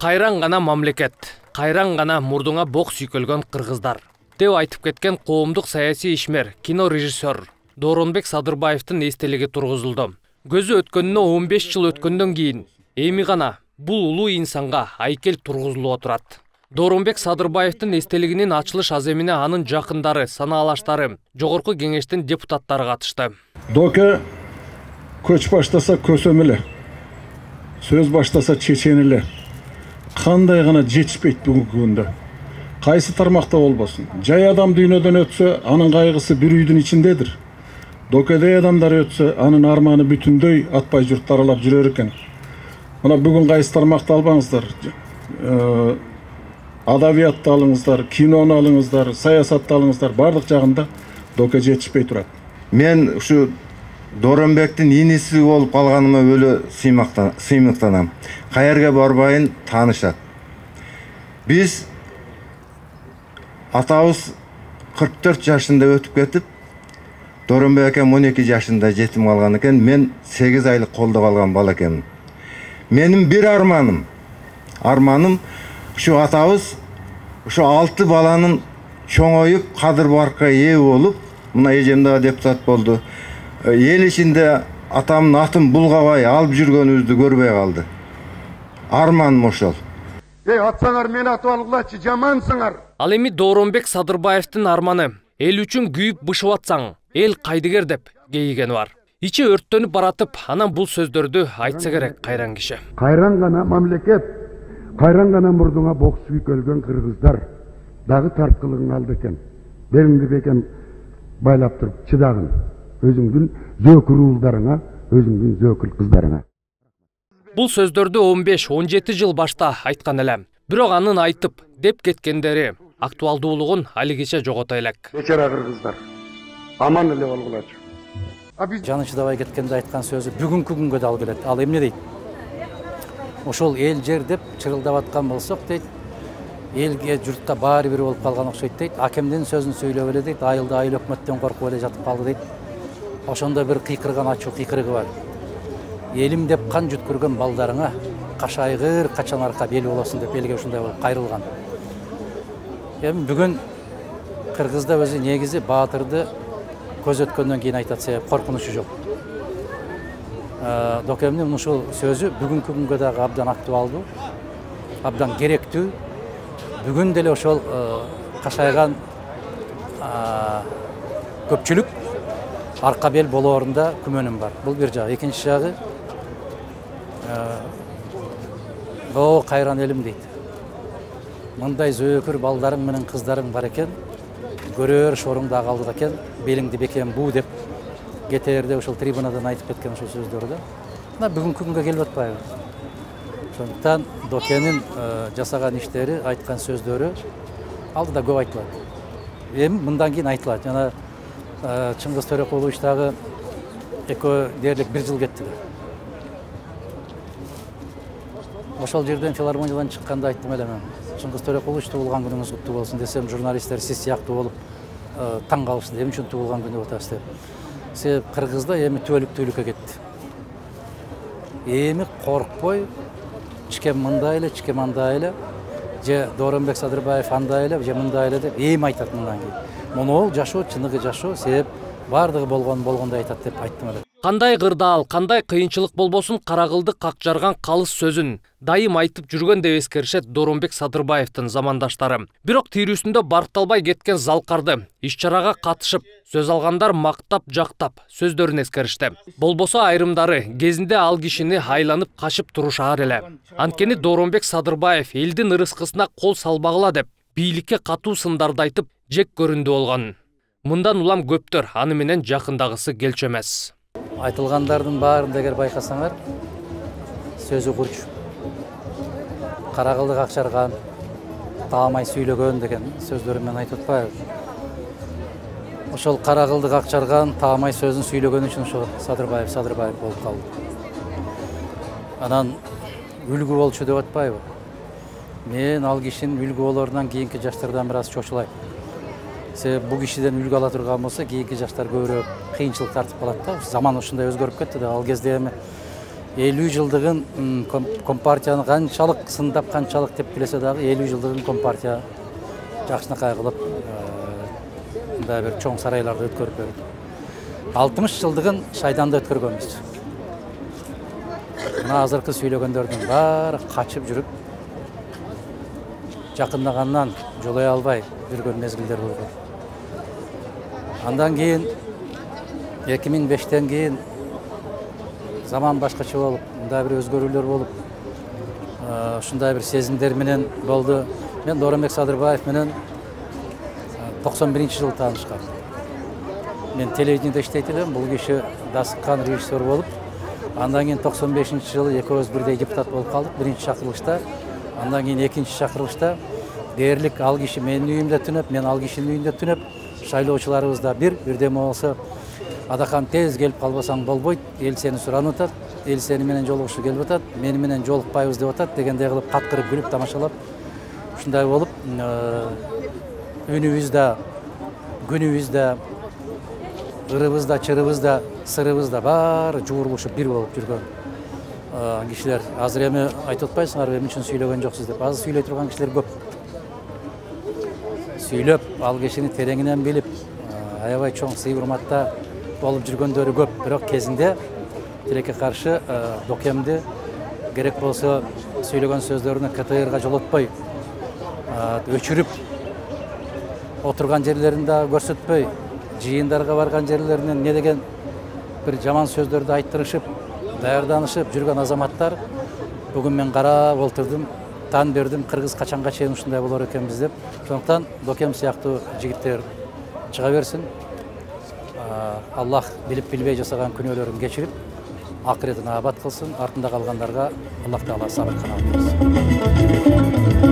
Кайран гана мамлекет, кайран гана мурдуңа бок сүйкөлгөн кыргыздар деп айтып кеткен коомдук саясий ишмер, кино режиссер Дооронбек Садырбаевдин эстелиги тургузулду. Көзү өткөнүнө 15 жыл өткөндөн кийин эми гана бул улуу инсанга айкел тургузулуп отурат. Дооронбек Садырбаевдин эстелигинин ачылыш аземине анын жакындары, санаалаштары, жогорку кеңештин депутаттары катышты. Доке көч баштаса көсөмүлө, сөз баштаса чечениле. Кандай гана жетишпейт бүгүнкү күндө. Кайсы тармакта болбосун. Жай адам дүйнөдөн өтсө, анын кайгысы бир үйдүн ичиндедир. Докедей адамдар өтсө, анын арманы бүтүндөй атпай журт аралап жүрөр экен. Мына бүгүн кайсы тармакты албаңыздар. Адабиятты алыңыздар, кинону алыңыздар, саясатты алыңыздар, бардык жагында доке жетишпей турат. Мен ушу Дооронбектин иниси болуп калганыма өлө сыймыктанам. Каерге барбайын таанышат. Биз атабыз 44 жашында өтүп кетип, Дооронбек акам 12 жашында жетим калган экен, мен 8 айлык колдо калган бала экенмин. Менин бир арманым ушу атабыз ушу 6 баланын чоңоюп, кадыр баркка ээ болуп, мына эжем да депутат болду. Ел ичинде атамдын атын булгабай алып жүргөнүбүздү көрбөй калды. Арманым ошол. Атсаңар мени атып алгылачы, жамансыңар. Ал эми Дооронбек Садырбаевдин арманы эл үчүн күйүп бышып атсаң, эл кайдыгер деп кейигени бар. Ичи өрттөнүп баратып, анан бул сөздөрдү айтса керек кайран киши. Кайран гана мамлекет, кайран гана мурдуңа бок сүйкөлгөн кыргыздар дагы тарткылыгың алды экен. Белиңди бекем байлап туруп чыдагын. Өзүңдүн зөөкүр уулдарыңа, өзүңдүн зөөкүр кыздарыңа. Бул сөздөрдү 15-17 жыл башта айткан элем. Бирок анын айтып деп кеткендери актуалдуулугун алигиче жогото элек. Бечара кыргыздар, аман эле болгулачы. Жаны чыдабай кеткенде айткан сөзү бүгүнкү күнгө да алып келет. Ал эмне дейт? Ошол эл жер деп чырылдап аткан болсок дейт, элге журтка баары бир болуп калган окшойт дейт. Акемдин сөзүн сүйлөп эле дейт, айылда айыл өкмөттөн коркуп эле жатып калды дейт. Ошондо бир кыйкырган ачуу кыйкырыгы бар. Элим деп кан жүткүргөн балдарыңа кашайгыр качан арка бел болосун деп элге ушундай болуп кайрылган. Эми бүгүн кыргызда өзү негизи баатырды көз өткөндөн кийин айтат, себеп коркунучу жок. Докемдин ушул сөзү бүгүнкү күнгө дагы абдан актуалдуу, абдан керектүү. Бүгүн деле ошол кашайган көпчүлүк арка бел болоорунда күмөнүм бар. Бул бир жагы. Экинчи жагы кайран элим дейт. Мындай зөөкүр балдарың менен кыздарың бар экен, көрөр шоруң да калды экен, белиңди бекем буу деп кетээрде ошол трибунадан айтып кеткен ошол сөздөрдү. Мына бүгүнкү күнгө келип атпайбы? Ошондуктан Докенин жасаган иштери, айткан сөздөрү алдыда көп айтылат. Эми мындан кийин айтылат. Жана Чыңгыз Төрөкулович дагы экөө дээрлик 1 жыл кетти. Ошол жерден филармониядан чыкканда айттым эле мен. Чыңгыз Төрөкулович туулган күнүңүз куттуу болсун десем, журналисттер сиз сыяктуу болуп таң калышты. Эмне үчүн туулган күнү деп атасыз деп. Себеп Кыргызда эми түбөлүктүүлүккө кетти. Эми коркпой, чикем мындай эле, чикем андай эле, же Дооронбек Садырбаев андай эле, же мындай эле деп эми айтат мындан кийин. Монол жашоо, чыныгы жашоо, себеп бардыгы болгондой айтат деп айттым эле. Кандай кырдаал, кандай кыйынчылык болбосун карагылды какжарган калыс сөзүн дайым айтып жүргөн деп эскеришет Дооронбек Садырбаевдин замандаштары. Бирок тирүүсүндө баркталбай кеткен залкарды иш-чарага катышып, сөз алгандар мактап, жактап сөздөрүн эскеришти. Болбосо айрымдары кезинде ал кишини айланып качып турушаар эле. Анткени Дооронбек Садырбаев элдин ырыскысына кол салбагыла деп бийликке катуу сындарды айтып жек көрүндү болгон. Мындан улам көптөр аны менен жакындагысы келчү эмес. Айтылгандардын баарын эгер байкасаңар, сөзү курч. Карагылды какчарган, таамай сүйлөгөн деген сөздөрүн мен айтып атпайбы? Ошол карагылды какчарган, таамай сөзүн сүйлөгөн үчүн ошо Садырбаев болуп калды. Анан үлгү болчу деп атпайбы? Мен ал кишинин үлгү болорунан кийинки жаштардан бир аз чочулайм. Себеп бу кишиден үлгү ала турган болсо, кийинки жаштар көбүрөөк кыйынчылык тартып калат да. Заман ушундай өзгөрүп кетти да. Ал кезде эми 50 жылдығын компартияны қаншалық сындап, қаншалық деп келесе дағы 50 жылдығын компартия жақшынақай қылып мындай бір чоң сарайларды өткөрүп берди. 60 жылдығын шайданда өткөргөнбүз. Мына азыркы сүйлөгөндөрдүн баары качып жүрүп, жакындагандан жолой албай жүргөн мезгилдер болгон. Андан кийин 2005-тен кийин заман башкача болуп, мындай бир өзгөрүүлөр болуп, ушундай бир сезимдер менен болду. Мен Доромбек Садырбаев менен 91-жылы таанышкам. Мен телевидениеде иштейт элем, бул киши дасыккан режиссер болуп, андан кийин 95-жылы экөөбүз бирдей депутат болуп калдык, биринчи чакырылышта. Андан кийин экинчи чакырылышта дээрлик ал киши менин үйүмдө түнөп, мен ал кишинин үйүндө түнөп, шайлоочуларыбыз да бирдеме болсо, Адахан тез келип калбасаң болбойт, эл сени суранып атат, эл сени менен жолугушуу келип атат, мени менен жолукпайбыз деп атат дегендей кылып каткырып күлүп тамашалап, ушундай болуп, үнүбүз да, күнүбүз да, ырыбыз да, чырыбыз да, сырыбыз да баары жуурулушуп бир болуп жүргөн кишилер. Азыр эми айтып атпайсыңарбы, эмне үчүн сүйлөгөн жоксуз деп. Азыр сүйлөй турган кишилер көп. Сүйлөп, ал кишини тереңинен билип, аябай чоң сый урматта болуп жүргөндөрү көп. Бирок кезинде тилекке каршы Докемди керек болсо сүйлөгөн сөздөрүнү КТРга жолотпой, өчүрүп, отурган жерлерин да көрсөтпөй, жыйындарга барган жерлеринен не деген бир жаман сөздөрдү айттырышып, даярданышып жүргөн азаматтар бүгүн мен карап олтурдум, тан бердим, кыргыз качанга чейин ушундай болор экенбиз деп. Ошондуктан Докем сыяктуу жигиттер чыга берсин. Аллах билип билбей жасаган күнөөлөрүн кечирип, акыретин абат кылсын. Артында калгандарга Аллах Таала сабыр кылсын.